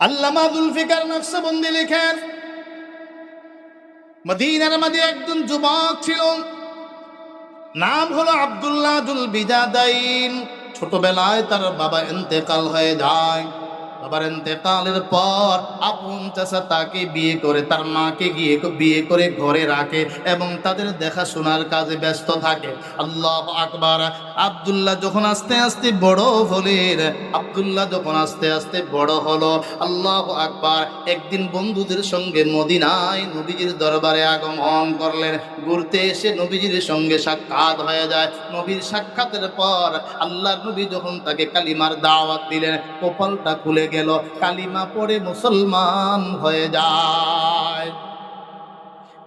আল্লামা জুলফিকার নকশবন্দি লিখেন, মদিনার মাঝে একজন যুবক ছিল, নাম হলো আব্দুল্লাহ জুল বিজাদাইন। ছোটবেলায় তার বাবা ইন্তেকাল হয়ে যায়। বাবার ইন্তেকালের পর আপন চাচা তাকে বিয়ে করে, তার মাকে গিয়ে বিয়ে করে ঘরে রাখে এবং তাদের দেখাশোনার কাজে ব্যস্ত থাকে। আল্লাহু আকবার। আব্দুল্লাহ যখন আস্তে আস্তে বড় হলেন, আব্দুল্লাহ যখন আস্তে আস্তে বড় হলো, আল্লাহু আকবার, একদিন বন্ধুদের সঙ্গে মদিনায় নবীজির দরবারে আগমন করলেন। ঘুরতে এসে নবীজির সঙ্গে সাক্ষাৎ হয়ে যায়। নবীর সাক্ষাতের পর আল্লাহর নবী যখন তাকে কালিমার দাওয়াত দিলেন, কপালটা খুলে গেল, কালিমা পড়ে মুসলমান হয়ে যায়।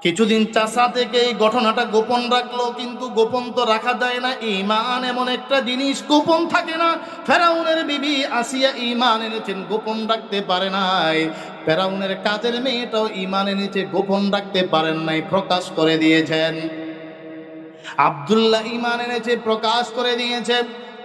কিছুদিন চাচা থেকে এই ঘটনাটা গোপন রাখলো, কিন্তু গোপন তো রাখা যায় না, ঈমান এমন একটা জিনিস গোপন থাকে না। ফেরাউনের বিবি আসিয়া ঈমান এনেছেন, গোপন রাখতে পারে নাই। ফেরাউনের কাজের মেয়েটাও ঈমান এনেছে, গোপন রাখতে পারেন নাই, প্রকাশ করে দিয়েছেন। আব্দুল্লাহ ঈমান এনেছে, প্রকাশ করে দিয়েছে।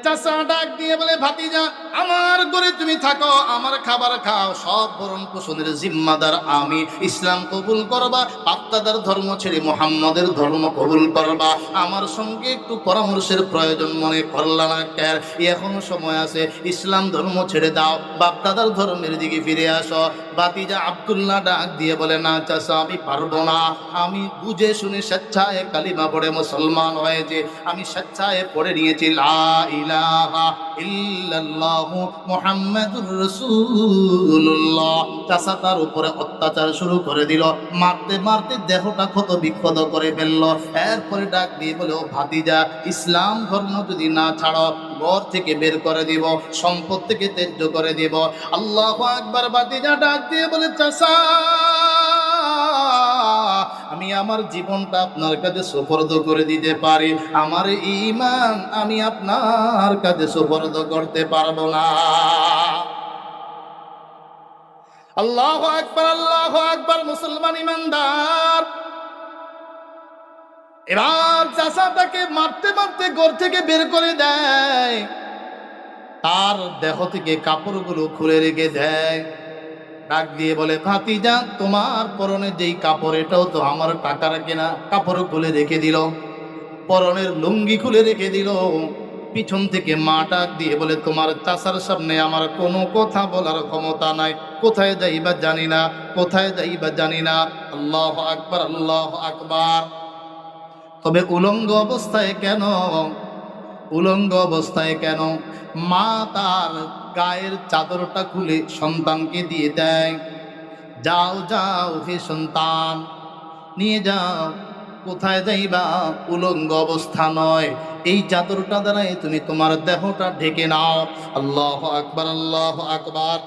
চাচা ডাক দিয়ে বলে, ভাতিজা, আমার ঘরে তুমি থাকো, আমার খাবার খাও, সব ভরণ পোষণের জিম্মাদার আমি। ইসলাম কবুল করবা, বাপ-দাদার ধর্ম ছেড়ে মুহাম্মদের ধর্ম কবুল করবা। আমার সঙ্গে একটু পরামর্শের প্রয়োজন মনে করলা না কেন? এখনো সময় আছে, ইসলাম ধর্ম ছেড়ে দাও, বাপ-দাদার ধর্মের দিকে ফিরে আসো। ভাতিজা আব্দুল্লাহ ডাক দিয়ে বলে, না চাচা, আমি পারবো না। আমি বুঝে শুনে স্বেচ্ছায় কালিমা পড়ে মুসলমান হয়েছে, আমি স্বেচ্ছায় পড়ে নিয়েছি লা ইলাহা ইল্লাল্লাহু মুহাম্মাদুর রাসূলুল্লাহ। চাচা তার উপরে অত্যাচার শুরু করে দিল, মারতে মারতে দেহটা ক্ষত বিক্ষত করে ফেলল। এরপরে ডাক দিয়ে বলে, ও ভাতিজা, ইসলাম ধর্ম যদি না ছাড়ো, ঘর থেকে বের করে দিব, সম্পদ থেকে ত্যায্য করে দিব। আল্লাহু আকবার। ভাতিজা ডাক দিয়ে বলে, চাচা, আমি আমার জীবনটা আপনার কাছে সুপর্দ করে দিতে পারি, আমার ঈমান আমি আপনার কাছে সুপর্দ করতে পারবো না। আল্লাহু আকবার, আল্লাহু আকবার। মুসলমান ইমানদার এবার চাচাটাকে মারতে মারতে ঘর থেকে বের করে দেয়, তার দেহ থেকে কাপড়গুলো খুলে রেখে দেয়। ডাক দিয়ে বলে, ভাতিজা, তোমার পরনে যেই কাপড়, এটাও তো আমার টাকার কেনা। কাপড় খুলে রেখে দিল, পরনের লুঙ্গি খুলে রেখে দিল। পিছন থেকে মা ডাক দিয়ে বলে, তোমার চাচার সামনে আমার কোনো কথা বলার ক্ষমতা নাই, কোথায় যাইবা জানি না, কোথায় যাইবা জানি না। আল্লাহু আকবার, আল্লাহু আকবার। তবে উলঙ্গ অবস্থায় কেন? উলঙ্গ অবস্থায় কেন? মা তার গায়ের চাদরটা খুলে সন্তানকে দিয়ে দেয়, যাও যাও হে সন্তান, নিয়ে যাও। কোথায় যাইবা? উলঙ্গ অবস্থা নয়, এই চাদরটা দ্বারাই তুমি তোমার দেহটা ঢেকে নাও। আল্লাহু আকবার, আল্লাহু আকবার।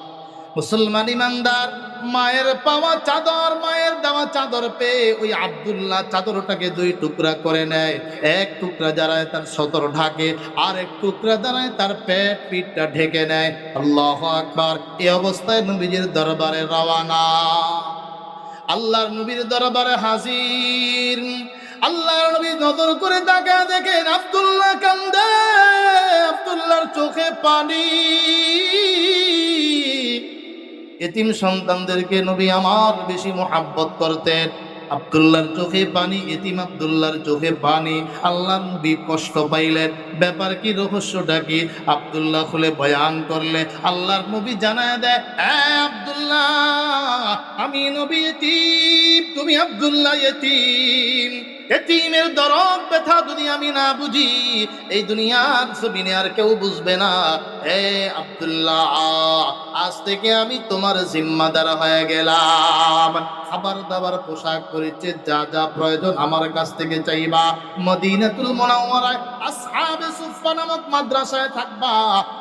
মুসলমান ইমানদার মায়ের পাওয়া চাদর, মায়ের দেওয়া চাদর পেয়ে ওই আব্দুল্লাহ চাদরটাকে দুই টুকরা করে নেয়। এক টুকরা দ্বারায় তার সতর ঢাকে, আর এক টুকরা দ্বারায় তার পেট পিঠটা ঢেকে নেয়। আল্লাহু আকবার। এই অবস্থায় নবীজির দরবারে রওয়ানা। আল্লাহর নবীর দরবারে হাজির। আল্লাহর নবী নজর করে তাকায় দেখেন আব্দুল্লাহ কান্দে, আব্দুল্লাহর চোখে পানি। এতিম সন্তানদেরকে নবী আমার বেশি মোহাব্বত করতেন। আব্দুল্লাহর চোখে পানি, এতিম আব্দুল্লাহর চোখে পানি। আল্লাহর নবী কষ্ট পাইলেন, ব্যাপার কি, রহস্যটা কি? আব্দুল্লাহ খুলে বয়ান করলে আল্লাহর নবী জানায় দেয়, আব্দুল্লাহ, আমি নবী এতিম, তুমি আব্দুল্লাহ এতিম। এতিমের দরদ ব্যথা যদি আমি না বুঝি, এই দুনিয়ার জমিনে আর কেউ বুঝবে না। হে আব্দুল্লাহ, আজ থেকে আমি তোমার জিম্মাদার হয়ে গেলাম। খাবার দাবার, পোশাক পরিচ্ছদ, যা যা প্রয়োজন আমার কাছ থেকে চাইবা। মদিনাতুল মুনাওয়ারায় আসহাবে সুফফা নামক মাদ্রাসায় থাকবা,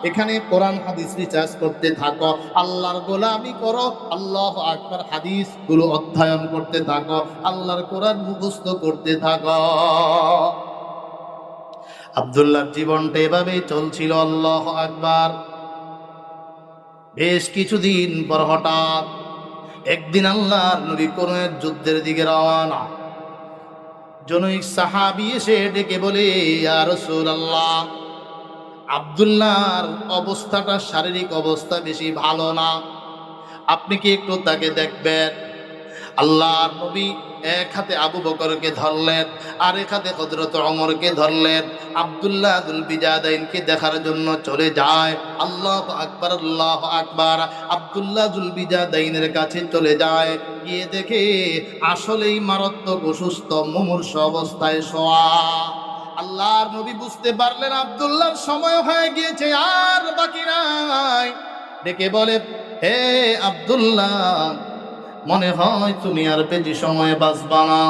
এখানে কোরআন হাদিস রিসার্চ করতে থাকো, আল্লাহর গোলামি করো, আল্লাহু আকবার, হাদিস গুলো অধ্যয়ন করতে থাকো, আল্লাহর কোরআন মুখস্থ করতে থাকো। আব্দুল্লাহর জীবনটা এভাবেই চলছিল। আল্লাহু আকবার। বেশ কিছুদিন পর হঠাৎ একদিন আল্লাহর নবী কোন এক যুদ্ধের দিকে রওনা। জনৈক সাহাবী এসে ডেকে বলে, ইয়া রাসূলুল্লাহ, আব্দুল্লাহর অবস্থাটা, শারীরিক অবস্থা বেশি ভালো না, আপনি কি একটু তাকে দেখবেন? আল্লাহর নবী এক হাতে আবু বকরকে ধরলেন, আর এক হাতে হযরত ওমরকে ধরলেন। আব্দুল্লাহ দুল বিজাদাইনকে দেখার জন্য চলে যায়। আল্লাহু আকবার, আল্লাহু আকবার। আব্দুল্লাহ দুল বিজাদাইনের কাছে চলে যায়, গিয়ে দেখে আসলেই মারাত্মক অসুস্থ, মুমূর্ষু অবস্থায় শোয়া। আল্লাহর নবী বুঝতে পারলেন আব্দুল্লাহর সময় হয়ে গিয়েছে, আর বাকি নাই। ডেকে বলে, হে আব্দুল্লাহ, মনে হয় তুমি আর বেশি সময় বাঁচবা না।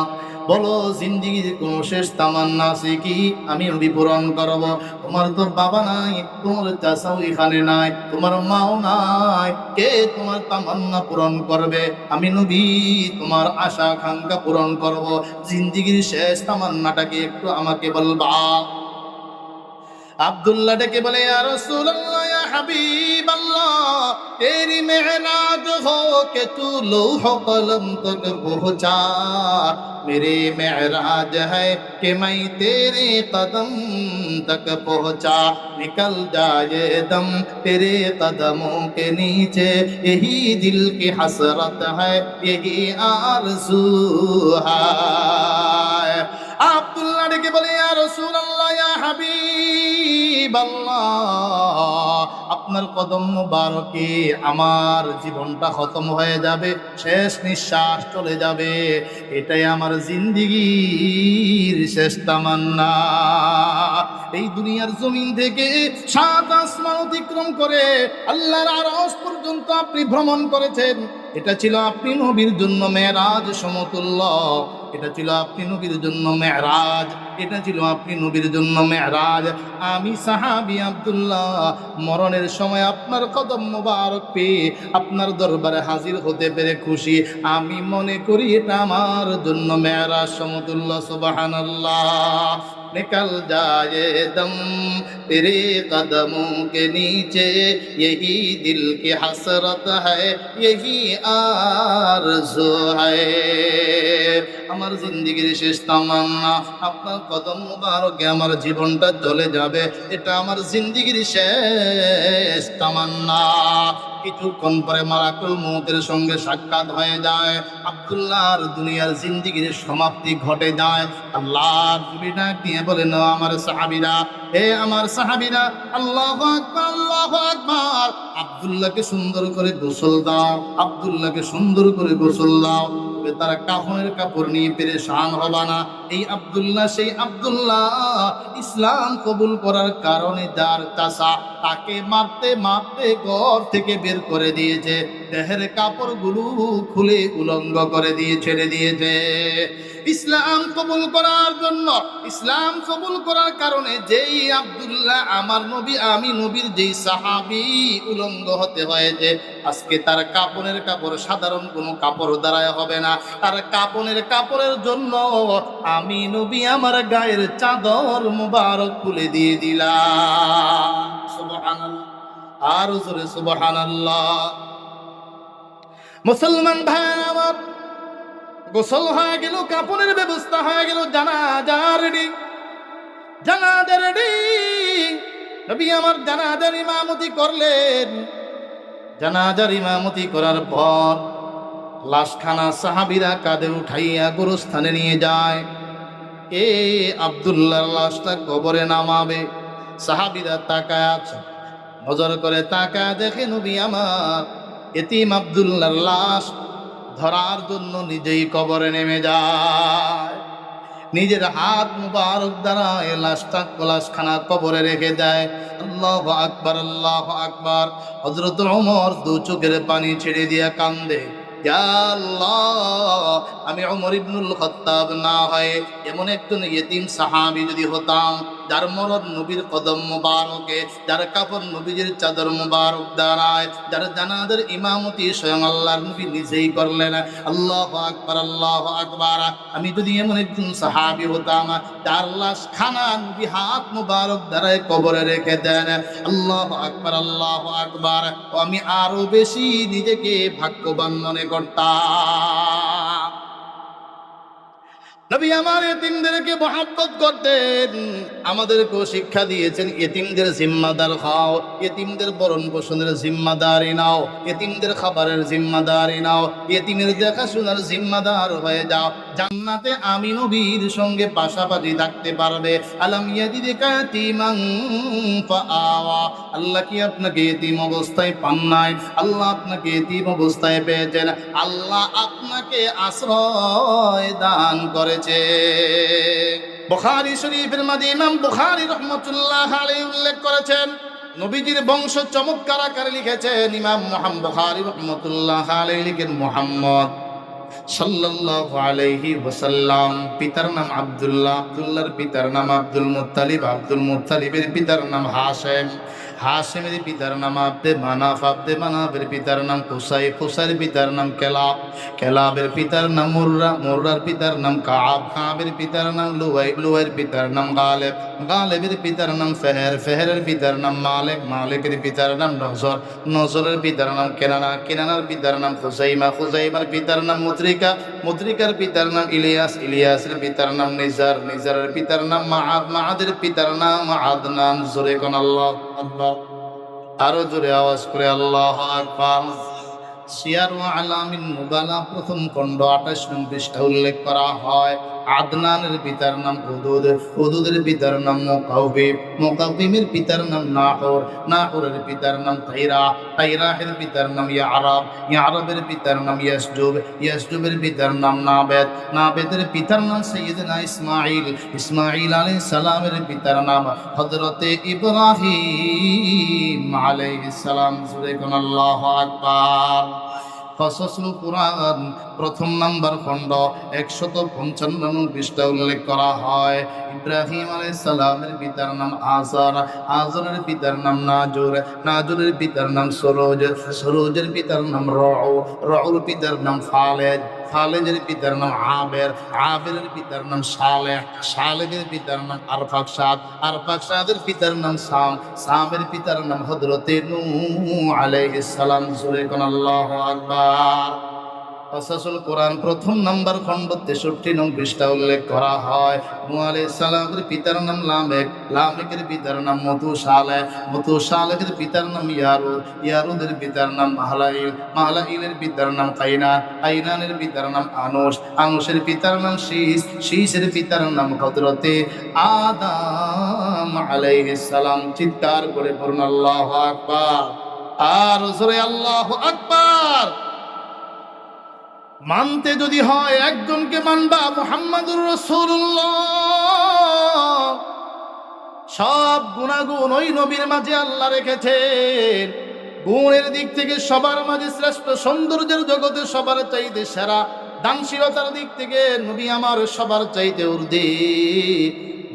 বলো, জিন্দিগির কোন শেষ তামান্না আছে কি? আমি নবী পূরণ করব। তোমার তো বাবা নাই, তোমার চাচাও এখানে নাই, তোমার মাও নাই, কে তোমার তামান্না পূরণ করবে? আমি নবী তোমার আশা আকাঙ্ক্ষা পূরণ করব। জিন্দিগির শেষ তামান্নাটাকে একটু আমাকে বলবা। আব্দুল্লাহ ডেকে বলে, ইয়া রাসূলুল্লাহ, ইয়া হাবিবাল্লাহ, तेरी मेहनत हो के तू लौह कलम तक पहुंचा। मेरे मेहराज है कि मैं तेरे कदम तक पहुंचा। निकल जाए दम तेरे कदमों के नीचे, यही दिल की हसरत है, यही आरज़ू है। আব্দুল্লাহ ডেকে বলে, ইয়া রাসূলুল্লাহ, ইয়া হাবিবাল্লাহ, আপনার কদম মোবারকে আমার জীবনটা খতম হয়ে যাবে, শেষ নিঃশ্বাস চলে যাবে। এটাই আমার জিন্দেগির শেষ তামান্না। এই দুনিয়ার জমিন থেকে 7 আসমান অতিক্রম করে আল্লাহর আরশ পর্যন্ত আপনি ভ্রমণ করেছেন। এটা ছিল আপনি নবীর জন্য মেরাজ সমতুল্য। এটা ছিল আপনি নবীর জন্য মেরাজ, এটা ছিল আপনি নবীর জন্য মেরাজ। আমি সাহাবী আব্দুল্লাহ মরণের সময় আপনার কদম মোবারক পেয়ে আপনার দরবারে হাজির হতে পেরে খুশি। আমি মনে করি এটা আমার জন্য মেরাজ সমতুল্য। সুবহানাল্লাহ। निकल जाए दम तेरे कदमों के नीचे, यही दिल की हसरत है, यही आरज़ू है। আমার জিন্দেগির শেষ তামান্না, আপনার কদম মুবারকে আমার জীবনটা চলে যাবে, এটা আমার জিন্দেগির শেষ তামান্না। কিছুক্ষণ পরে মালাকুল মউতের সঙ্গে সাক্ষাৎ হয়ে যায়। আব্দুল্লাহর দুনিয়ার জিন্দেগির সমাপ্তি ঘটে যায়। আল্লাহর নবী ডাক দিয়ে বলেন, আমার সাহাবীরা, হে আমার সাহাবীরা, আল্লাহু আকবার, আল্লাহু আকবার। আব্দুল্লাহকে সুন্দর করে গোসল দাও, আব্দুল্লাহকে সুন্দর করে গোসল দাও। তারা কাফনের কাপড় নিয়ে পেরেশান হবা না। এই আব্দুল্লাহ সেই আব্দুল্লাহ, ইসলাম কবুল করার কারণে যার চাচা তাকে মারতে মারতে ঘর থেকে বের করে দিয়েছে, দেহের কাপড়গুলো খুলে উলঙ্গ করে দিয়ে ছেড়ে দিয়েছে। ইসলাম কবুল করার জন্য, ইসলাম কবুল করার কারণে যেই আব্দুল্লাহ আমার নবী, আমি নবীর যেই সাহাবী উলঙ্গ হতে হয়েছে, আজকে তার কাপড়ের কাপড় সাধারণ কোনো কাপড় দ্বারায় হবে না। তার কাপড়ের কাপড়ের জন্য আমি নবী আমার গায়ের চাদর মুবারক খুলে দিয়ে দিলাম। সুবহানাল্লাহ, আর জোরে সুবহানাল্লাহ। মুসলমান ভাই আমার, গোসল হয়ে গেল, কাপড়ের ব্যবস্থা হয়ে গেল, জানাজা রেডি, জানাজা রেডি। নবী আমার জানাজার ইমামতি করলেন। জানাজার ইমামতি করার পর লাশখানা সাহাবীরা কাঁধে উঠাইয়া গোরস্থানে নিয়ে যায়। এ আব্দুল্লাহর লাশটা কবরে নামাবে। সাহাবীরা তাকায় আছে, নজর করে তাকায় দেখে নবী আমার এতিম আব্দুল্লাহর লাশ ধরার জন্য নিজেই কবরে নেমে যায়। নিজের হাত মুবারক দ্বারা এই লাশটা লাশখানা কবরে রেখে দেয়। আল্লাহু আকবার, আল্লাহু আকবার। হযরত ওমর দু চোখের পানি ছেড়ে দিয়া কান্দে, ইয়া আল্লাহ, আমি ওমর ইবনুল খাত্তাব না হয় এমন একজন ইয়েতিম সাহাবী যদি হতাম, যার মরণ নবীর কদম মুবারকে, যার কাপড় নবীজির চাদর মুবারক দ্বারায়, যার জানাজার ইমামতি স্বয়ং আল্লাহর নবী নিজেই করলেন। আল্লাহু আকবার, আল্লাহু আকবার। আমি যদি এমন একজন সাহাবী হতাম, যার লাশ খানা নবী হাত মুবারক দ্বারায় কবরে রেখে দেন, আল্লাহু আকবার, আল্লাহু আকবার, আমি আরো বেশি নিজেকে ভাগ্যবান মনে করতাম। নবী আমার এতিমদেরকে মহব্বত করতেন, আমাদেরকেও শিক্ষা দিয়েছেন এতিমদের জিম্মাদার হও, এতিমদের বরণ পোষণের জিম্মাদারি নাও, এতিমদের খাবারের জিম্মাদারি নাও, এতিমের দেখাশোনার জিম্মাদার হয়ে যাও, জান্নাতে আমি নবীর সঙ্গে পাশাপাশি থাকতে পারবে। আলাম ইয়াজিদকা ইয়াতীমান ফাআওয়া, আল্লাহ কি আপনাকে এতিম অবস্থায় পান নাই? আল্লাহ আপনাকে এতিম অবস্থায় পেয়েছেন, আল্লাহ আপনাকে আশ্রয় দান করেছে। বুখারী শরীফের মধ্যে ইমাম বুখারী রাহমাতুল্লাহ আলাইহি উল্লেখ করেছেন, নবীজির বংশ চমৎকার আকারে লিখেছেন ইমাম মুহাম্মদ বুখারী রাহমাতুল্লাহ আলাইহি লিখেন মুহাম্মদ সাল্লাল্লাহু আলাইহি ওয়াসাল্লাম, পিতার নাম আব্দুল্লাহ, আব্দুল্লাহর পিতার নাম আব্দুল মুত্তালিব, আব্দুল মুত্তালিবের পিতার নাম হাশিম, হাশিমের পিতার নাম আব্দে মানাফ, আব্দে মানাফের পিতার নাম কুসাই, কুসাইয়ের পিতার নাম কেলাব, কেলাবের পিতার নাম মুররা, মুররার পিতার নাম কাব, কাবের পিতার নাম লুয়াই, লুয়াইয়ের পিতার নাম গালেব, গালেবের পিতার নাম ফেহের, ফেহেরের পিতার নাম মালিক, মালিকের পিতার নাম নজর, নজরের পিতার নাম কেনানা, কেনানার পিতার নাম খুজাইমা, খুজাইমার পিতার নাম মুদ্রিকা, মুদ্রিকার পিতার নাম ইলিয়াস, ইলিয়াসের পিতার নাম নিজার, নিজারের পিতার নাম মাআদ, মাআদের পিতার নাম আদনান। জোরে কোন আল্লাহ আল্লাহ, আরো জোরে আওয়াজ করে আল্লাহু আকবার। সিয়ার ওয়া আলামিন নুবালা প্রথম খণ্ড 28 নং পৃষ্ঠা উল্লেখ করা হয়, আদনানের পিতার নাম উদুদ, উদুদের পিতার নাম মুকাউবিব, মুকাউবিমের পিতার নাম নাহর, নাহরের পিতার নাম তাইরা, তাইরাহের পিতার নাম ইয়ারাব, ইয়ারাবের পিতার নাম ইয়াসজুব, ইয়াসজুবের পিতার নাম নাবেদ, নাবেদের পিতার নাম সাইয়্যিদনা ইসমাঈল, ইসমাঈল আলাইহিস সালামের পিতার নাম হযরতে ইব্রাহিম আলাইহিস সালাম। জোরে কোন আল্লাহু আকবার। কসসুল কুরআন প্রথম নাম্বার খণ্ড 155 নং পৃষ্ঠা উল্লেখ করা হয়, ইব্রাহিম আলাইহিস সালামের পিতার নাম আজার, আজারের পিতার নাম নাজুর, নাজুরের পিতার নাম সুরুজ, সুরুজের পিতার নাম রউ, রউর পিতার নাম খালেদ, খালেদের পিতার নাম আবের, আবেরের পিতার নাম সালেহ, সালেহের পিতার নাম আরফাকসাদ, আরফাকসাদের পিতার নাম সাম, সামের পিতার নাম হযরতে নূহ আলাইহিস সালাম। জোরে কোন আল্লাহু আকবার। কসসুল কুরআন প্রথম নাম্বার খণ্ড 63 নং পৃষ্ঠা উল্লেখ করা হয়, নূহ আলাইহিস সালামের পিতার নাম লামেক, লামেকের পিতার নাম মতুসালেহ, মতুসালেহের পিতার নাম ইয়ারুদ, ইয়ারুদের পিতার নাম মাহলাইল, মাহলাইলের পিতার নাম কাইনান, কাইনানের পিতার নাম আনুশ, আনুশের পিতার নাম শীস, শীসের পিতার নাম হযরতে আদম আলাইহিস সালাম। চিৎকার করে পড়ুন আল্লাহু আকবার, আর জোরে আল্লাহু আকবার। মানতে যদি হয় একজনকে মানবা, মুহাম্মাদুর রাসূলুল্লাহ। সব গুণাগুণ ওই নবীর মাঝে আল্লাহ রেখেছেন, গুণের দিক থেকে সবার মাঝে শ্রেষ্ঠ, সৌন্দর্যের জগতে সবার চাইতে সেরা, দানশীলতার দিক থেকে নবী আমার সবার চাইতে ঊর্ধ্বে,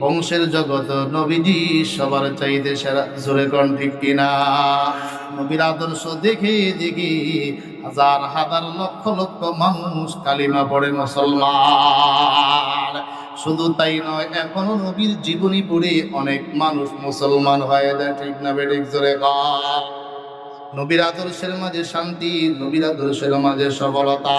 বংশের জগৎ নবীজি সবার চাইতে সেরা। জোরে কোন ঠিক কিনা? নবীর আদর্শ দেখে দেখে হাজার হাজার লক্ষ লক্ষ মানুষ কালিমা পড়ে মুসলমান। শুধু তাই নয়, এখনো নবীর জীবনী পড়ে অনেক মানুষ মুসলমান হয়ে যায়। ঠিক না বেঠিক? জোরে কর। নবীর আদর্শের মাঝে শান্তি, নবীর আদর্শের মাঝে সফলতা।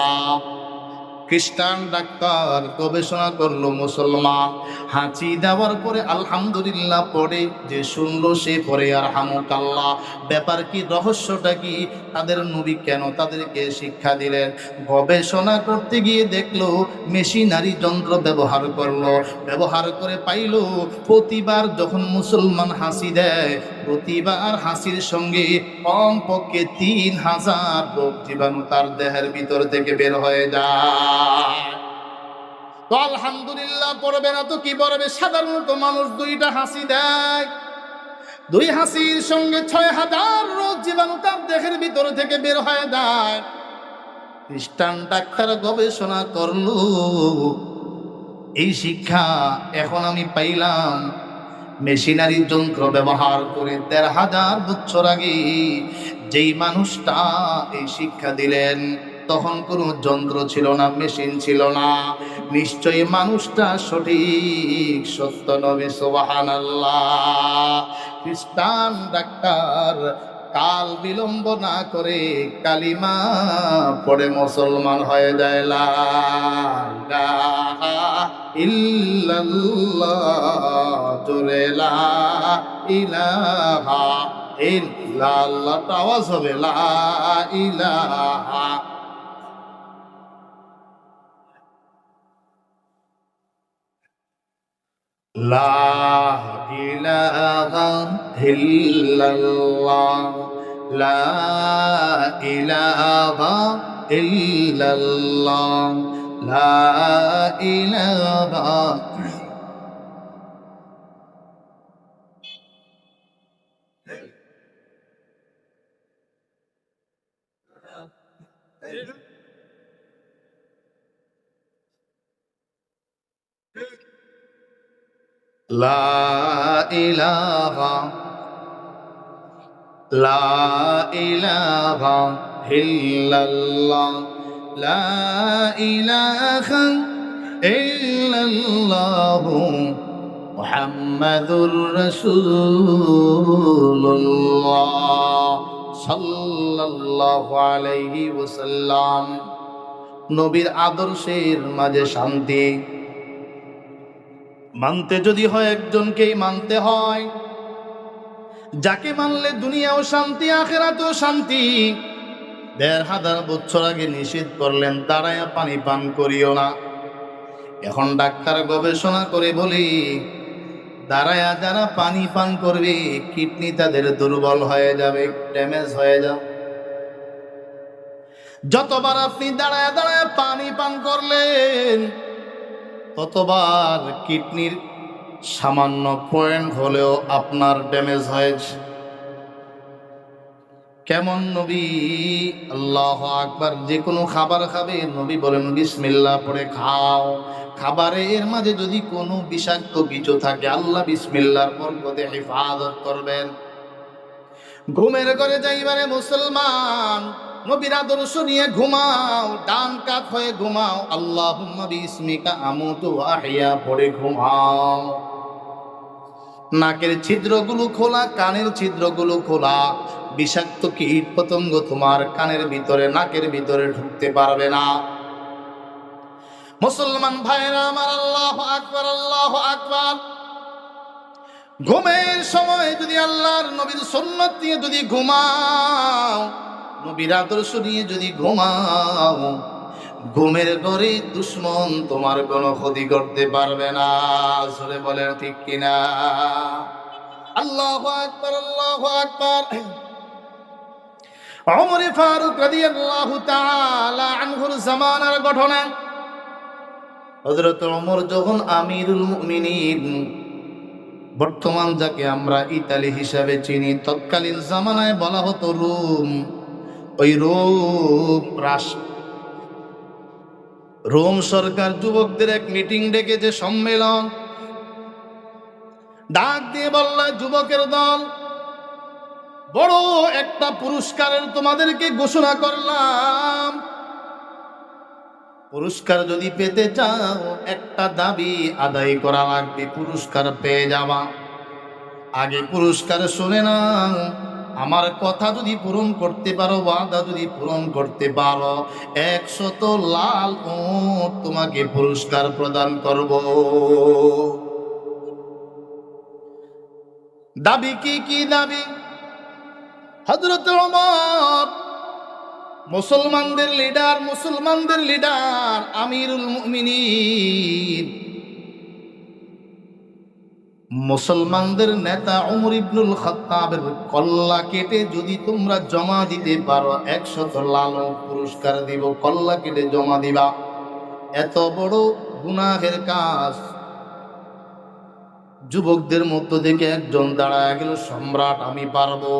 খ্রিস্টান ডাক্তার গবেষণা করলো, মুসলমান হাঁচি দেওয়ার পরে আলহামদুলিল্লাহ পড়ে, যে শুনলো সে পড়ে আর হামুকাল্লাহ। ব্যাপার কি? রহস্যটা কি? তাদের নবী কেন তাদেরকে শিক্ষা দিলেন? গবেষণা করতে গিয়ে দেখলো মেশিনারি যন্ত্র ব্যবহার করলো, ব্যবহার করে পাইলো প্রতিবার যখন মুসলমান হাসি দেয়, প্রতিবার হাসির সঙ্গে কমপক্ষে 3000 রোগ জীবাণু তার দেহের ভিতর থেকে বের হয়ে যায়। তো আলহামদুলিল্লাহ পড়বে না তো কি পড়বে? সাধারণত মানুষ 2টা হাসি দেয়, 2 হাসির সঙ্গে 6000 রোগ জীবাণু তার দেহের ভিতর থেকে বের হয়ে যায়। খ্রিস্টান ডাক্তার গবেষণা করলো, এই শিক্ষা এখন আমি পাইলাম মেশিনারি যন্ত্র ব্যবহার করে 1500 বছর আগে যেই মানুষটা এই শিক্ষা দিলেন, তখন কোনো যন্ত্র ছিল না, মেশিন ছিল না। নিশ্চয়ই মানুষটা সঠিক সত্য নবী। সুবহানাল্লাহ। খ্রিস্টান ডাক্তার কাল বিলম্ব না করে কালিমা পড়ে মুসলমান হয়ে যায়। লা ইলাহা ইল্লাল্লাহ, জোরে লা ইলাহা ইল্লাল্লাহ, আওয়াজ হবে লা ইলাহা। লা ইলাহা ইল্লাল্লাহ, লা ইলাহা ইল্লাল্লাহ, লা ইলাহা। লা ইলাহা, লা ইলাহা ইল্লাল্লাহ, লা ইলাহা ইল্লাল্লাহ, মুহাম্মাদুর রাসূলুল্লাহ সাল্লাল্লাহু আলাইহি ওয়াসাল্লাম। নবীর আদর্শের মাঝে শান্তি মানতে যদি হয় একজনকেই মানতে হয়, যাকে মানলে দুনিয়াও শান্তি আখিরাতেও শান্তি। ১,৫০০ বছর আগে নিষেধ করলেন দাঁড়ায়া পানি পান করিও না। এখন ডাক্তার গবেষণা করে বলি দাঁড়ায়া যারা পানি পান করবে কিডনি তাদের দুর্বল হয়ে যাবে, ড্যামেজ হয়ে যাবে। যতবার আপনি দাঁড়ায়া দাঁড়ায়া পানি পান করলেন ততবার কিডনির সামান্য পয়েন্ট হলেও আপনার ড্যামেজ হয়েছে। কেমন নবী, আল্লাহু আকবার। যে কোনো খাবার খাবে নবী বলেন বিসমিল্লাহ পড়ে খাও। খাবারের মাঝে যদি কোনো বিষাক্ত কিছু থাকে আল্লাহ বিসমিল্লাহর বরকতে হেফাজত করবেন। ঘুমের ঘরে যাইবারে মুসলমান নবীর আদর্শ নিয়ে ঘুমাও, ডান কাত হয়ে ঘুমাও, আল্লাহুম্মা বিসমিকা আমুতু ওয়া আহইয়া পড়ে ঘুমাও। নাকের ছিদ্রগুলো খোলা, কানের ছিদ্রগুলো খোলা। বিষাক্ত কীট পতঙ্গ তোমার কানের ভিতরে নাকের ভিতরে ঢুকতে পারবে না। মুসলমান ভাইরা আমার, আল্লাহু আকবার, আল্লাহু আকবার। ঘুমের সময় যদি আল্লাহর নবীর সুন্নাত নিয়ে যদি ঘুমাও, নবীর আদর্শ নিয়ে যদি ঘুমাও, ঘুমের ঘরে দুশ্মন তোমার কোনো ক্ষতি করতে পারবে না। আসলে বলেন ঠিক কিনা? আল্লাহু আকবার, আল্লাহু আকবার। ওমর ফারুক রাদিয়াল্লাহু তাআলা আনহুর জামানার ঘটনা। হযরত ওমর যখন আমিরুল মুমিনিন, বর্তমান যাকে আমরা ইতালি হিসাবে চিনি, তৎকালীন জামানায় বলা হতো রোম। ওই রোম সরকার যুবকদের এক মিটিং ডেকেছে, সম্মেলন ডাক দিয়ে বলল, যুবকের দল, বড় একটা পুরস্কারের তোমাদেরকে ঘোষণা করলাম। পুরস্কার যদি পেতে চাও একটা দাবি আদায় করা লাগবে, পুরস্কার পেয়ে যাবা। আগে পুরস্কার শুনে না, আমার কথা যদি পূরণ করতে পারো, ওয়াদা যদি পূরণ করতে পারো, ১০০ লাল উট তোমাকে পুরস্কার প্রদান করব। দাবি কি কি দাবি? হযরত ওমর মুসলমানদের লিডার আমিরুল মুমিনিন, মুসলমানদের নেতা ওমর ইবনুল খাত্তাবের কল্লা কেটে যদি তোমরা জমা দিতে পারো ১০০ লাল পুরস্কার দিব। কল্লা কেটে জমা দিবা। এত বড় গুনাহের কাজ। যুবকদের মধ্য থেকে একজন দাঁড়ায় গেল, সম্রাট আমি পারবো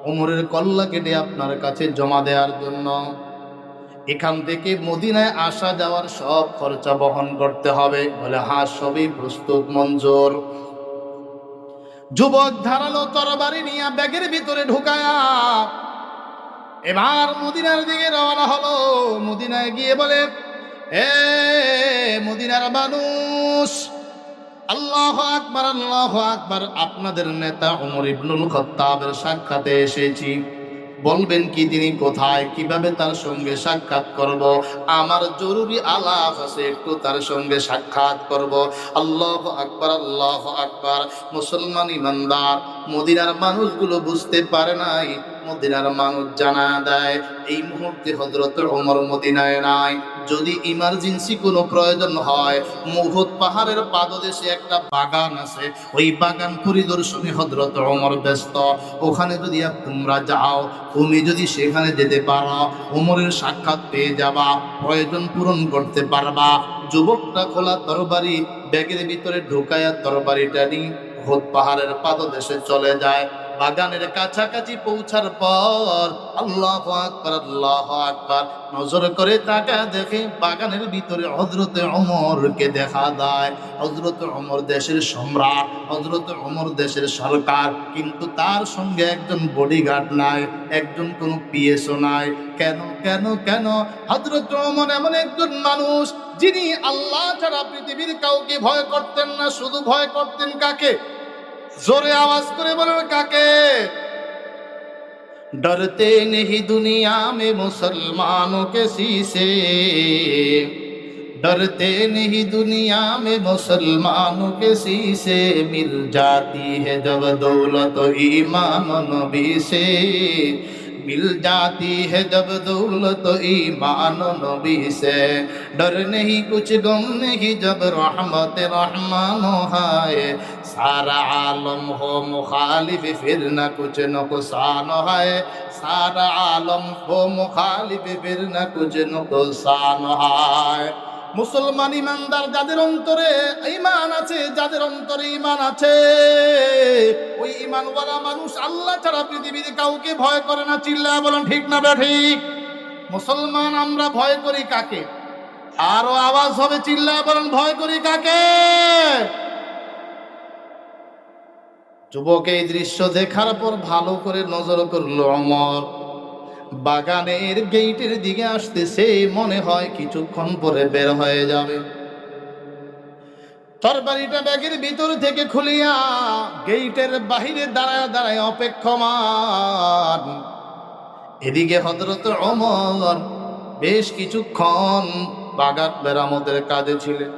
ওমরের কল্লা কেটে আপনার কাছে জমা দেওয়ার জন্য। এখান থেকে মদিনায় আসা যাওয়ার সব খরচা বহন করতে হবে। বলে হ্যাঁ, সবই প্রস্তুত, মঞ্জুর। যুবক ধারালো তরবারি নিয়ে ব্যাগের ভিতরে ঢুকায়া এবার মদিনার দিকে রওনা হলো। মদিনায় গিয়ে বলে, এ মদিনার মানুষ, আল্লাহু আকবার, আল্লাহু আকবার। আপনাদের নেতা ওমর ইবনুল খাত্তাবের সাক্ষাতে এসেছি। বলবেন কি তিনি কোথায়, কিভাবে তার সঙ্গে সাক্ষাৎ করব? আমার জরুরি আলাপ আছে, একটু তার সঙ্গে সাক্ষাৎ করব। আল্লাহু আকবার, আল্লাহু আকবার। মুসলমান ইমানদার, মদিনার মানুষগুলো বুঝতে পারে নাই, মদিনার মানুষ জানা দেয় এই মুহূর্তে হযরত ওমর মদিনায় নাই। যদি ইমার্জেন্সি কোনো প্রয়োজন হয়, মুহুদ পাহাড়ের পাদদেশে একটা বাগান আছে, ওই বাগান পরিদর্শনে হযরত ওমর ব্যস্ত। ওখানে যদি তোমরা যাও, তুমি যদি সেখানে যেতে পারো, ওমরের সাক্ষাৎ পেয়ে যাবা, প্রয়োজন পূরণ করতে পারবা। যুবকটা খোলা তরবারি ব্যাগের ভিতরে ঢুকায়া তরবারিটা নিয়ে উহুদ পাহাড়ের পাদদেশে চলে যায়। বাগানের কাছাকাছি পৌঁছার পর আল্লাহু আকবার, আল্লাহু আকবার, নজর করে তাকায় দেখে বাগানের ভিতরে হযরত ওমরকে দেখা যায়। হযরত ওমর দেশের সম্রাট, হযরত ওমর দেশের সরকার, কিন্তু তার সঙ্গে একজন বডিগার্ড নাই, একজন কোন পিএসও নাই। কেন কেন কেন? হযরত ওমর এমন একজন মানুষ যিনি আল্লাহ ছাড়া পৃথিবীর কাউকে ভয় করতেন না। শুধু ভয় করতেন কাকে? জোরে আওয়াজ করে বলেন কাকে? डरते नहीं दुनिया में मुसलमानों के शीशे, डरते नहीं दुनिया में मुसलमानों के शीशे, मिल जाती है जब दौलत ईमान नबी से, मिल जाती है जब दौलत ईमान नबी से, डर नहीं कुछ गम नहीं जब रहमत रहमान है, सारा आलम हो मुखालिफ फिर न कुछ नुकसान है, सारा आलम हो मुखालिफ फिर न कुछ नुकसान है। মুসলমান ইমানদার যাদের অন্তরে ঈমান আছে, যাদের অন্তরে ঈমান আছে, ওই ঈমানওয়ালা মানুষ আল্লাহ ছাড়া পৃথিবীর কাউকে ভয় করে না। চিল্লায়া বলেন ঠিক না ঠিক? মুসলমান আমরা ভয় করি কাকে? আরো আওয়াজ হবে, চিল্লায়া বলেন ভয় করি কাকে? যুবক এই দৃশ্য দেখার পর ভালো করে নজর করলো ওমর। বাগানের গেইটের দিকে আসতেছে, মনে হয় কিছুক্ষণ পরে বের হয়ে যাবে। তরবারিটা ব্যাগের ভিতর থেকে খুলিয়া গেইটের বাহিরে দাঁড়ায় দাঁড়ায় অপেক্ষমান। এদিকে হযরত ওমর বেশ কিছুক্ষণ বাগান মেরামতের কাজে ছিলেন।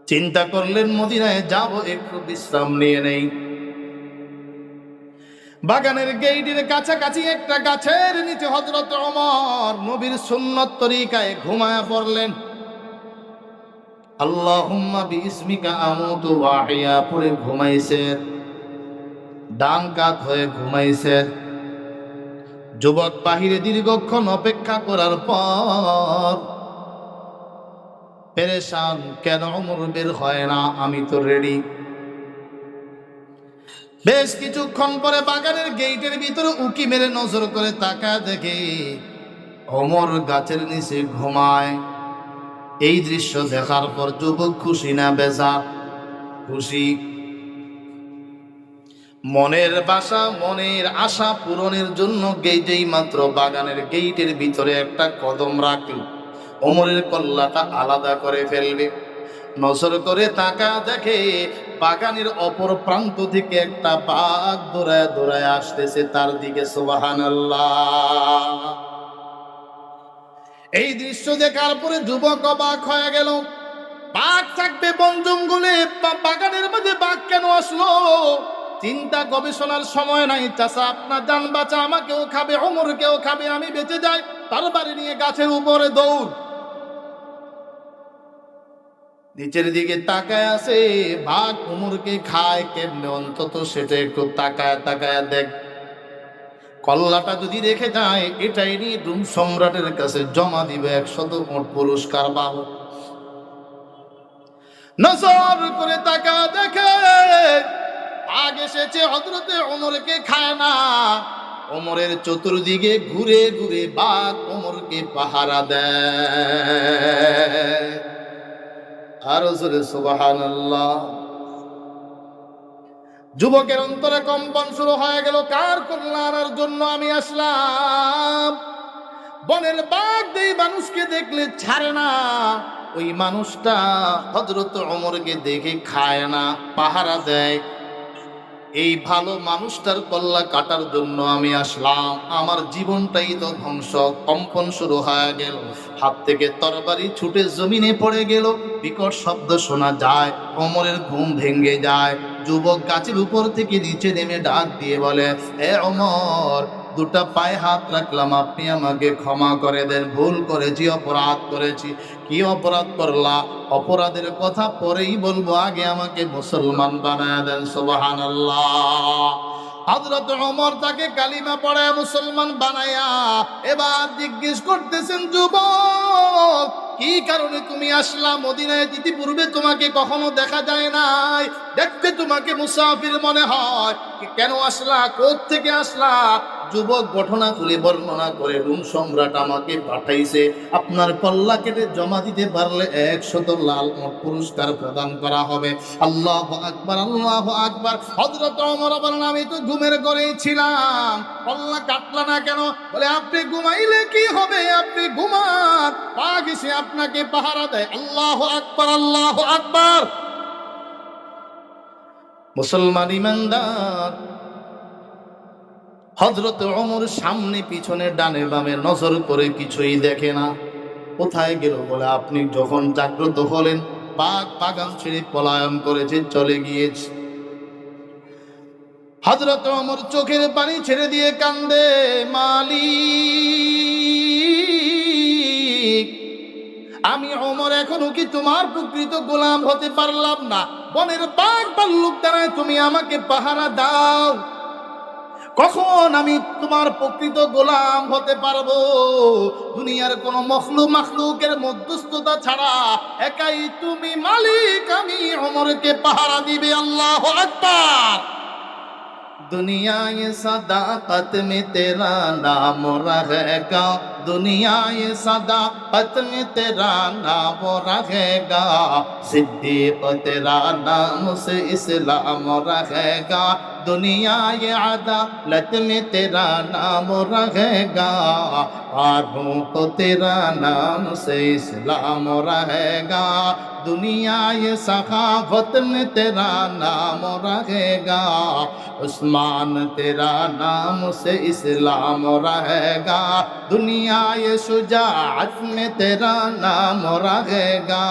চিন্তা করলেন মদিনায় যাব, একটু বিশ্রাম নিয়ে নেই। বাগানের গেইটের কাছাকাছি একটা গাছের নিচে হযরত ওমর নবীর সুন্নত তরিকায় ঘুমায়া পড়লেন। আল্লাহুম্মা বিইসমিকা আমুতু ওয়া আহইয়া পড়ে ঘুমাইছেন, ডান কাত হয়ে ঘুমাইছেন। যুবক বাহিরে দীর্ঘক্ষণ অপেক্ষা করার পর পেরেশান, কেন ওমর বের হয় না? আমি তো রেডি। বেশ কিছুক্ষণ পরে বাগানের গেইটের ভিতরে উকি মেরে নজর করে তাকায় দেখে ওমর গাছের নিচে ঘুমায়। এই দৃশ্য দেখার পর যুবক খুশি না বেজার? খুশি। মনের বাসা, মনের আশা পূরণের জন্য গেইটেই মাত্র বাগানের গেইটের ভিতরে একটা কদম রাখল, ওমরের কল্লাটা আলাদা করে ফেলবে। নজর করে তাকা দেখে বাগানের অপর প্রান্ত থেকে একটা বাঘ দৌড়ায় দৌড়ায় আসতেছে তার দিকে। সুবহানাল্লাহ। এই দৃশ্য দেখার পরে যুবক অবাক হয়ে গেল। বাঘ থাকবে বন জঙ্গলে, বাগানের মধ্যে বাঘ কেন আসলো? চিন্তা গবেষণার সময় নাই। চাচা আপনার জান বাঁচা, আমাকেও খাবে, ওমরকেও খাবে, আমি বেঁচে যাই। তার বাড়ি নিয়ে গাছের উপরে দৌড়। নিচের দিকে তাকায় আছে, বাঘ ওমরকে খায় কেমনে অন্তত সেটা একটু তাকায় তাকায় দেখ। কল্লাটা যদি রেখে যায়, এটাই নিয়ে রুম সম্রাটের কাছে জমা দিবে, 100 মোট পুরস্কার পাবো। নজর করে তাকা দেখে বাঘ এসেছে, হযরতে ওমরকে খায় না। ওমরের চতুর্দিকে ঘুরে ঘুরে বাঘ ওমরকে পাহারা দেয়। আর জোরে সুবহানাল্লাহ। যুবকের অন্তরে কম্পন শুরু হয়ে গেল, কার কল্যাণের জন্য আমি আসলাম? বনের বাঘ দেই মানুষকে দেখলে ছাড়ে না, ওই মানুষটা হযরত ওমরকে দেখে খায় না, পাহারা দেয়। এই ভালো মানুষটার কল্লা কাটার জন্য আমি আসলাম, আমার জীবনটাই তো ধ্বংস। কম্পন শুরু হয়ে গেল, হাত থেকে তরবারি ছুটে জমিনে পড়ে গেল, বিকট শব্দ শোনা যায়, ওমরের ঘুম ভেঙে যায়। যুবক গাছের উপর থেকে নিচে নেমে ডাক দিয়ে বলে, এ ওমর, দুটা পায়ে হাত রাখলাম, আপনি আমাকে ক্ষমা করে দেন, ভুল করেছি, অপরাধ করেছি। কি অপরাধ করলা? অপরাধের কথা পরেই বলবো, আগে আমাকে মুসলমান বানায় দেন। সুবহানাল্লাহ। হযরত ওমর তাকে কালিমা পড়ায় মুসলমান বানায়া এবার জিজ্ঞেস করতেছেন, যুবক, কি কারণে তুমি আসলা মদিনায়? ইতিপূর্বে তোমাকে কখনো দেখা যায় নাই, দেখতে তোমাকে মুসাফির মনে হয়, কেন আসলা, কোথা থেকে আসলা? যুবক ঘটনা খুলে বর্ণনা করে, রুম সম্রাট আমাকে পাঠাইছে, আপনার কল্লা কেটে জমা দিতে পারলে 100 লাল মোট পুরস্কার প্রদান করা হবে। আল্লাহু আকবার, আল্লাহু আকবার। হযরত ওমর বলেন, আমি তো ঘুমের ঘরেই ছিলাম, কল্লা কাটলা না কেন? বলে, আপনি ঘুমাইলে কি হবে, আপনি ঘুমান, পাক এসে আপনাকে পাহারা দেয়। আল্লাহু আকবার, আল্লাহু আকবার। মুসলমান ইমানদার, হযরত ওমর সামনে পিছনে ডানে বামে নজর করে কিছুই দেখে না। কোথায় গেল? বলে, আপনি যখন জাগ্রত হলেন, পাক পাগান ছেড়ে পলায়ন করেছে, চলে গিয়েছে। হযরত ওমর চোখের পানি ছেড়ে দিয়ে কান্দে, মালিক, আমি ওমর এখনো কি তোমার প্রকৃত গোলাম হতে পারলাম না? বনের বাঘ ভাল্লুক দ্বারায় তুমি আমাকে পাহারা দাও, কখন আমি তোমার প্রকৃত গোলাম হতে পারবো? দুনিয়ার কোন মাখলুকের মধ্যস্থতা ছাড়া একাই তুমি মালিক, আমি ওমরকে পাহারা দিবে। আল্লাহু আকবার। दुनिया ये सदाकत में तेरा नाम रहेगा, दुनिया ये सदाकत में तेरा नाम रहेगा, सिद्दीक तेरा नाम से इस्लाम रहेगा, दुनिया ये अदालत में तेरा नाम रहेगा, फारूक तेरा नाम से इस्लाम रहेगा, दुनिया ये सखावत में तेरा नाम रहेगा, उस्मान तेरा नाम से इस्लाम रहेगा, दुनिया ये शुजाअत में तेरा नाम रहेगा,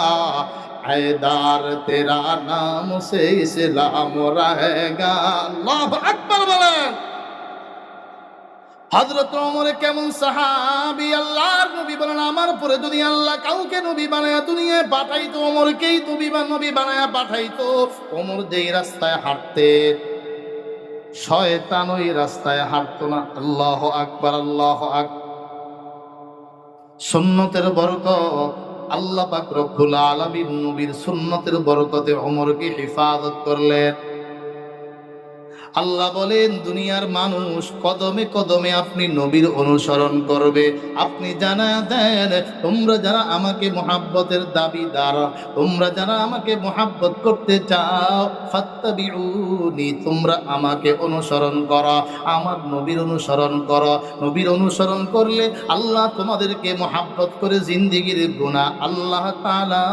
हैदार तेरा नाम से इस्लाम रहेगा। अल्लाहु আকবার বলেন। হযরত ওমর কেমন সাহাবী, আল্লাহর নবী বলেন, আমার পরে যদি আল্লাহ কাউকে নবী বানায়া দুনিয়ায় পাঠাইতো, ওমরকেই নবী বানায়া পাঠাইতো। ওমর যেই রাস্তায় হাঁটতে, শয়তান ওই রাস্তায় হাঁটতো না। আল্লাহু আকবার, আল্লাহু আকবার। সুন্নতের বরকত, আল্লাহ পাক রব্বুল আলামিন নবীর সুন্নতের বরকতে ওমরকে হিফাজত করলেন। আল্লাহ বলেন, দুনিয়ার মানুষ কদমে কদমে আপনি নবীর অনুসরণ করবে। আপনি জানা দেন, তোমরা যারা আমাকে মুহাব্বতের দাবিদার, তোমরা যারা আমাকে মুহাব্বত করতে চাও, ফাত্তাবিউনি, তোমরা আমাকে অনুসরণ করো, আমার নবীর অনুসরণ করো। নবীর অনুসরণ করলে আল্লাহ তোমাদেরকে মুহাব্বত করে জিন্দেগীর গুনাহ আল্লাহ তাআলা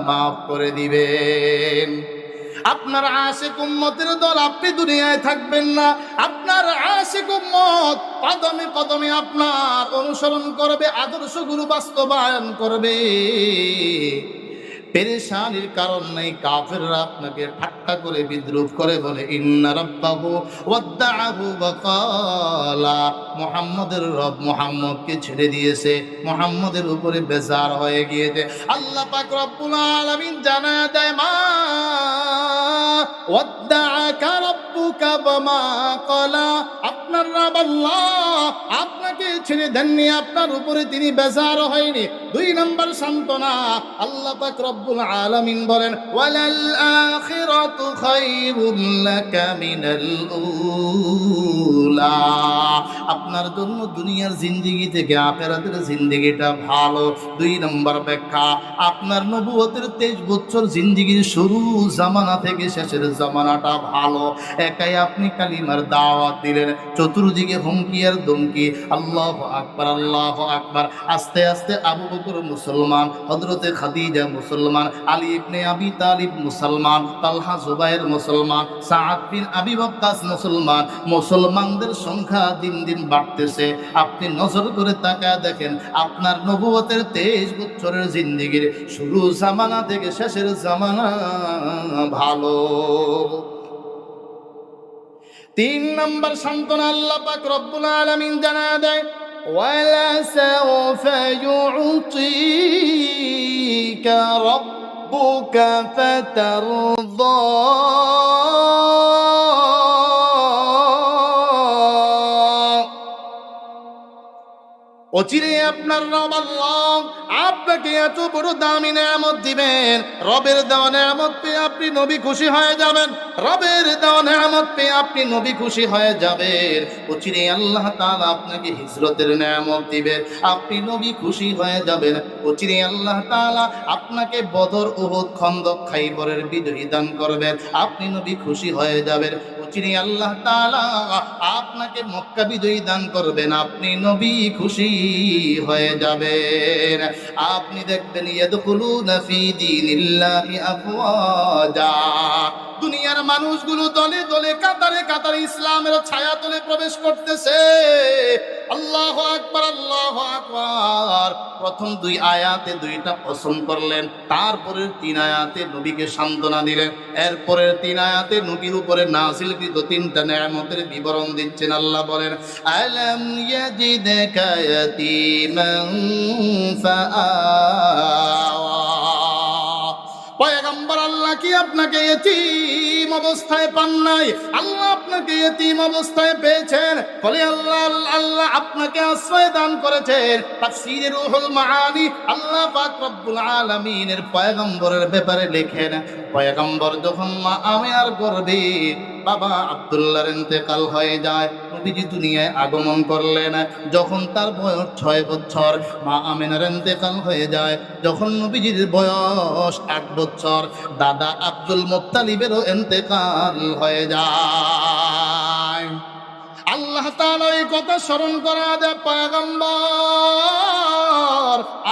মাফ করে দিবেন। আপনার আশিক উম্মতের দল, আপনি দুনিয়ায় থাকবেন না, আপনার আশিক উম্মত কদমে কদমে আপনার অনুসরণ করবে, আদর্শগুলো বাস্তবায়ন করবে। পেরেশানির কারণ নেই। কাফেররা আপনাকে ঠাট্টা করে বিদ্রুপ করে বলে, ইন্না রাব্বাহু ওয়াদ্দাআহু ওয়া ক্বালা, মুহাম্মদের রব মুহাম্মদকে ছেড়ে দিয়েছে, মুহাম্মদের উপরে বেজার হয়ে গিয়েছে। আল্লাহ পাক রব্বুল আলামিন জানায় দেয়, মা ওয়াদ্দাআকা রাব্বুকা ওয়া মা ক্বালা, আপনার রব আল্লাহ আপনাকে ছেড়ে দেননি, আপনার উপরে তিনি বেজার হয়নি। দুই নম্বর সান্ত্বনা আল্লাহ পাক রব্বুল আলামিন বলেন ওয়ালাল আখিরাতু খায়রুল লাকা মিনাল উলা। আপনার জন্য দুনিয়ার জিন্দেগি থেকে আখিরাতের জিন্দেগিটা ভালো। দুই নম্বর ব্যাখ্যা, আপনার নবুয়তের 23 বছর জিন্দেগির শুরু জামানা থেকে শেষের জামানাটা ভালো। একাই আপনি কালিমার দাওয়াত দিলেন, চতুর্দিকে হুমকি আর ধমকি, আল্লাহু আকবার আল্লাহু আকবার। আস্তে আস্তে আবু বকর মুসলমান, হযরতে খাদিজা মুসলমান, আলী ইবনে আবি তালিব মুসলমান, তালহা জুবায়ের মুসলমান, সাআদ বিন আবি ওয়াক্কাস মুসলমান। মুসলমানদের সংখ্যা দিন দিন বাড়তেছে। আপনি নজর করে তাকায় দেখেন, আপনার নবুয়তের 23 বছরের জিন্দেগির শুরু জামানা থেকে শেষের জামানা ভালো। তিন নম্বর সান্ত্বনা আল্লাহ পাক রব্বুল আলামিন জানায় দেয় ওয়ালা সাওফা ইউতিকা রাব্বুকা ফাতারদা। অচিরে আপনার রব আল্লাহ আপনাকে এত বড় দামি নেয়ামত দিবেন, রবের দেওয়া নেয়ামত পেয়ে আপনি নবী খুশি হয়ে যাবেন, রবের দেওয়া নেয়ামত পেয়ে আপনি নবী খুশি হয়ে যাবেন। অচিরে আল্লাহ তাআলা আপনাকে হিজরতের নেয়ামত দিবেন, আপনি নবী খুশি হয়ে যাবেন। অচিরে আল্লাহ তাআলা আপনাকে বদর, উহুদ, খন্দক, খাইবরের বিজয়ী দান করবেন, আপনি নবী খুশি হয়ে যাবেন। অচিরে আল্লাহ তাআলা আপনাকে মক্কা বিজয়ী দান করবেন, আপনি নবী খুশি হয়ে যাবেন। আপনি দেখবেন ইয়াদখুলুনা ফি দীনিল্লাহি আফওয়াজা। দুনিয়ার মানুষগুলো দলে দলে কাতারে কাতারে ইসলামের ছায়া তলে প্রবেশ করতেছে। আল্লাহু আকবার আল্লাহু আকবার। প্রথম 2 আয়াতে 2টা কসম করলেন, তারপরের 3 আয়াতে নবীকে সান্ত্বনা দিলেন, এরপরের 3 আয়াতে নবীর উপরে নাযিলকৃত 3টা নেয়ামতের বিবরণ দিচ্ছেন। আল্লাহ বলেন আলাম ইয়াজিদকা ইয়াতীমান ফাআওয়া। পয়গম্বর, আল্লাহ কি আপনাকে ইতিম অবস্থায় পান নাই? আল্লাহ আপনাকে ইতিম অবস্থায় পেয়েছেন, ফলে আল্লাহ আপনাকে আশ্রয় দান করেছেন। তাফসীরে রুহুল মাআনি আল্লাহ পাক রব্বুল আলামিনের পয়গম্বরের ব্যাপারে লেখেন, পয়গম্বর যখন মা আমিনার গর্ভে বাবা আব্দুল্লাহর ইন্তেকাল হয়ে যায়, নবীজি দুনিয়ায় আগমন করলেন। যখন তার বয়স 6 বছর, মা আমিনার ইন্তেকাল হয়ে যায়। যখন নবীজির বয়স 8 বছর, দাদা আব্দুল মুত্তালিবেরও ইন্তেকাল হয়ে যায়। আল্লাহ তাআলা এই কথা স্মরণ করা দেয়, পয়গম্বর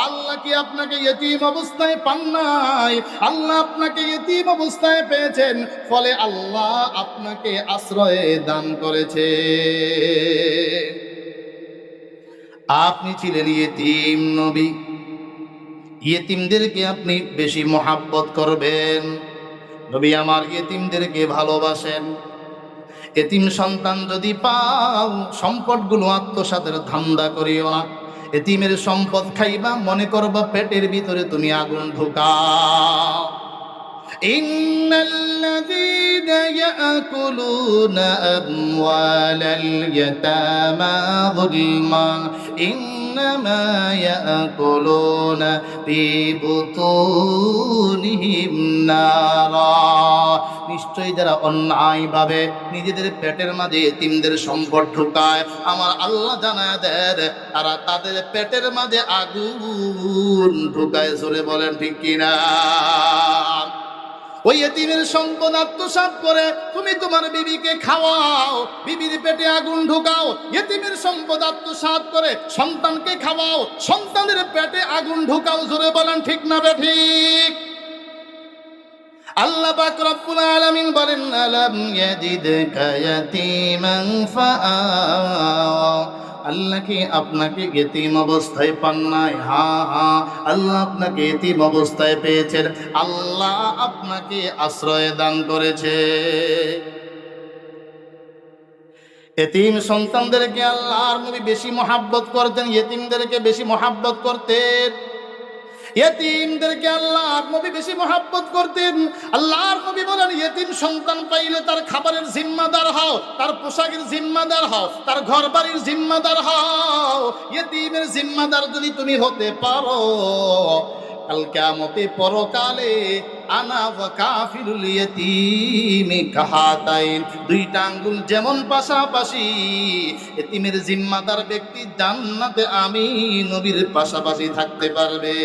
আল্লাহ কি আপনাকে ইতিম অবস্থায় পান নাই? আল্লাহ আপনাকে ইতিম অবস্থায় পেয়েছেন, ফলে আল্লাহ আপনাকে আশ্রয় দান করেছে। আপনি ছিলেন ইতিম নবী, ইতিমদেরকে আপনি বেশি মহাব্বত করবেন। নবী আমার ইতিমদেরকে ভালোবাসেন। এতিম সন্তান যদি পাও, সম্পদগুলো আত্মসাতের ধান্দা করিও না। এতিমের সম্পদ খাইবা, মনে করবা পেটের ভিতরে তুমি আগুন ঢুকাও। ইন্নাল্লাযীনা ইয়াকুলুনা আমওয়ালাল ইয়াতামা যুলমান ইন্নামা ইয়াকুলুনা ফি বুতুনিহিম নারা। নিশ্চয়ই যারা অন্যায়ভাবে নিজেদের পেটের মাঝে এতিমদের সম্পদ ঢুকায়, আমার আল্লাহ জানায় দেন তারা তাদের পেটের মাঝে আগুন ঢুকায়। জোরে বলেন ঠিক কিনা? ওই এতিমের সম্পদ আত্মসাৎ করে তুমি তোমার বিবিকে খাওয়াও, বিবির পেটে আগুন ঢুকাও। এতিমের সম্পদ আত্মসাৎ করে সন্তানকে খাওয়াও, সন্তানের পেটে আগুন ঢুকাও। জোরে বলেন ঠিক না বেঠিক? আল্লাহ পাক রব্বুল আলামিন বলেন আলাম ইয়াজিদকা ইয়াতীমান ফাআওয়া। আল্লাহ কি আপনাকে ইতিম অবস্থায় পান নাই? হ্যাঁ, আল্লাহ আপনাকে ইতিম অবস্থায় পেয়েছেন, আল্লাহ আপনাকে আশ্রয় দান করেছে। এতিম সন্তানদেরকে আল্লাহর নবী বেশি মহাব্বত করতেন, ইতিমদেরকে বেশি মহাব্বত করতেন। ইয়েতিমদেরকে আল্লাহর নবী বেশি মহব্বত করতেন। আল্লাহর নবী বলেন, ইয়েতিম সন্তান পাইলে তার খাবারের জিম্মাদার হও, তার পোশাকের জিম্মাদার হও, তার ঘর বাড়ির জিম্মাদার হও। ইয়েতিমের জিম্মাদার যদি তুমি হতে পারো, কাল কিয়ামতে পরকালে আনা ওয়া কাফিরুল ইয়েতিমি কাহাতাইন, দুইটা আঙ্গুল যেমন পাশাপাশি, এতিমের জিম্মাদার ব্যক্তি জান্নাতে আমি নবীর পাশাপাশি থাকতে পারবে।